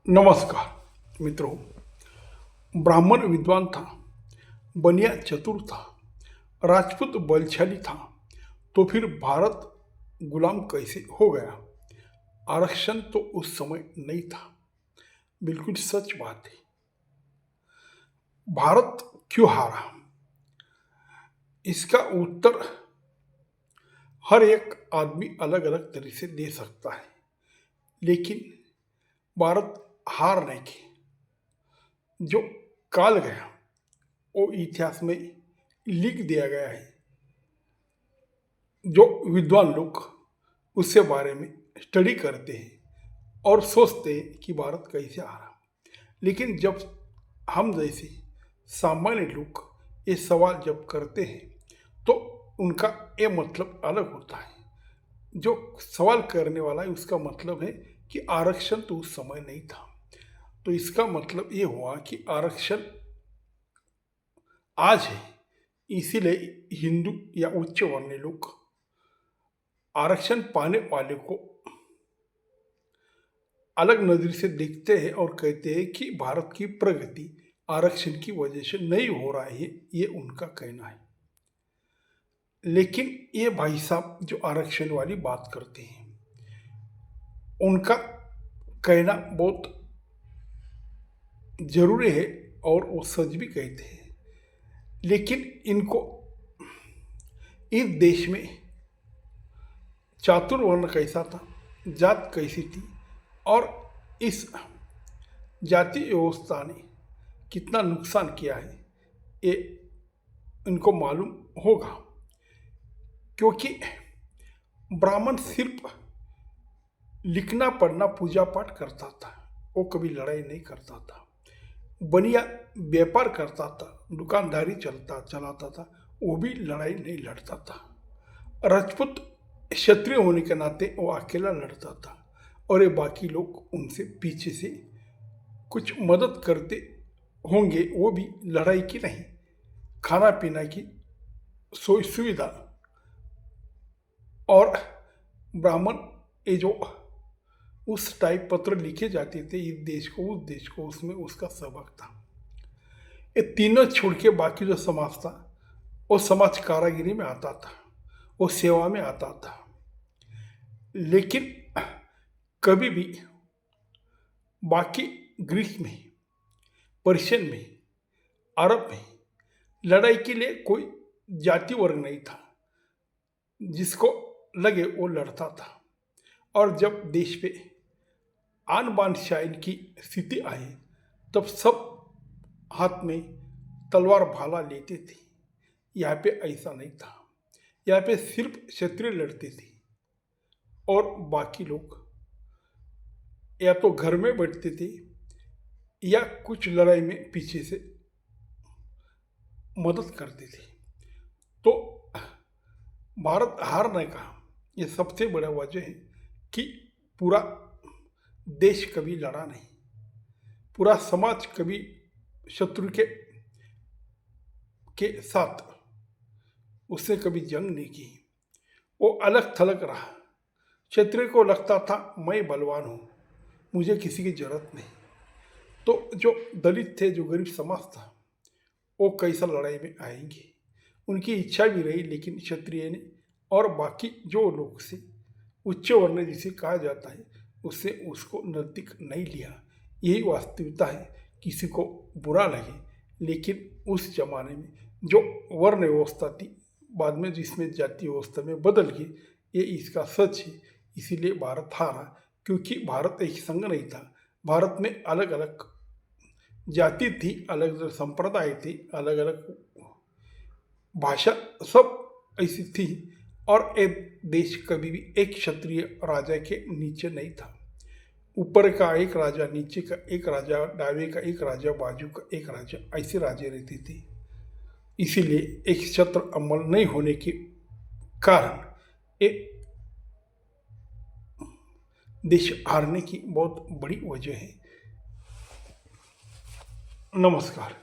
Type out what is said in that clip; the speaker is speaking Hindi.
नमस्कार मित्रों। ब्राह्मण विद्वान था, बनिया चतुर था, राजपूत बलशाली था, तो फिर भारत गुलाम कैसे हो गया? आरक्षण तो उस समय नहीं था। बिल्कुल सच बात है। भारत क्यों हारा? इसका उत्तर हर एक आदमी अलग अलग तरह से दे सकता है, लेकिन भारत हारने की जो काल गया वो इतिहास में लिख दिया गया है। जो विद्वान लोग उससे बारे में स्टडी करते हैं और सोचते हैं कि भारत कैसे हारा। लेकिन जब हम जैसे सामान्य लोग ये सवाल जब करते हैं तो उनका ये मतलब अलग होता है। जो सवाल करने वाला है उसका मतलब है कि आरक्षण तो उस समय नहीं था, तो इसका मतलब ये हुआ कि आरक्षण आज है, इसीलिए हिंदू या उच्च वर्णीय लोग आरक्षण पाने वाले को अलग नजर से देखते हैं और कहते हैं कि भारत की प्रगति आरक्षण की वजह से नहीं हो रहा है, ये उनका कहना है। लेकिन ये भाई साहब जो आरक्षण वाली बात करते हैं उनका कहना बहुत जरूरी है और वो सच भी कहते हैं। लेकिन इनको इस देश में चातुर्वर्ण कैसा था, जात कैसी थी और इस जाति व्यवस्था ने कितना नुकसान किया है ये इनको मालूम होगा। क्योंकि ब्राह्मण सिर्फ लिखना पढ़ना पूजा पाठ करता था, वो कभी लड़ाई नहीं करता था। बनिया व्यापार करता था, दुकानदारी चलाता था, वो भी लड़ाई नहीं लड़ता था। राजपूत क्षत्रिय होने के नाते वो अकेला लड़ता था और ये बाकी लोग उनसे पीछे से कुछ मदद करते होंगे, वो भी लड़ाई की नहीं, खाना पीना की सुविधा। और ब्राह्मण ये जो उस टाइप पत्र लिखे जाते थे इस देश को उस देश को, उसमें उसका सबक था। ये तीनों छोड़ के बाकी जो समाज था वो समाज कारागिरी में आता था, वो सेवा में आता था। लेकिन कभी भी बाकी ग्रीस में, पर्शियन में, अरब में लड़ाई के लिए कोई जाति वर्ग नहीं था, जिसको लगे वो लड़ता था। और जब देश पे आन बान शाइन की स्थिति आई तब सब हाथ में तलवार भाला लेते थे। यहाँ पे ऐसा नहीं था, यहाँ पे सिर्फ क्षत्रिय लड़ते थे और बाकी लोग या तो घर में बैठते थे या कुछ लड़ाई में पीछे से मदद करते थे। तो भारत हारने का ये सबसे बड़ा वजह है कि पूरा देश कभी लड़ा नहीं, पूरा समाज कभी शत्रु के साथ उसने कभी जंग नहीं की, वो अलग थलग रहा। क्षत्रिय को लगता था मैं बलवान हूँ, मुझे किसी की जरूरत नहीं। तो जो दलित थे, जो गरीब समाज था, वो कैसा लड़ाई में आएंगे, उनकी इच्छा भी रही। लेकिन क्षत्रिय ने और बाकी जो लोग से उच्च वर्ण जिसे कहा जाता है उससे उसको नज़दीक नहीं लिया। यही वास्तविकता है, किसी को बुरा लगे। लेकिन उस जमाने में जो वर्ण व्यवस्था थी बाद में जिसमें जाति व्यवस्था में बदल गई, ये इसका सच है। इसीलिए भारत हारा, क्योंकि भारत एक संघ नहीं था। भारत में अलग अलग जाति थी, अलग अलग संप्रदाय थे, अलग अलग भाषा, सब ऐसी थी। और एक देश कभी भी एक क्षत्रिय राजा के नीचे नहीं था। ऊपर का एक राजा, नीचे का एक राजा, दावे का एक राजा, बाजू का एक राजा, ऐसे राजे रहते थे। इसीलिए एक छत्र अमल नहीं होने के कारण एक देश हारने की बहुत बड़ी वजह है। नमस्कार।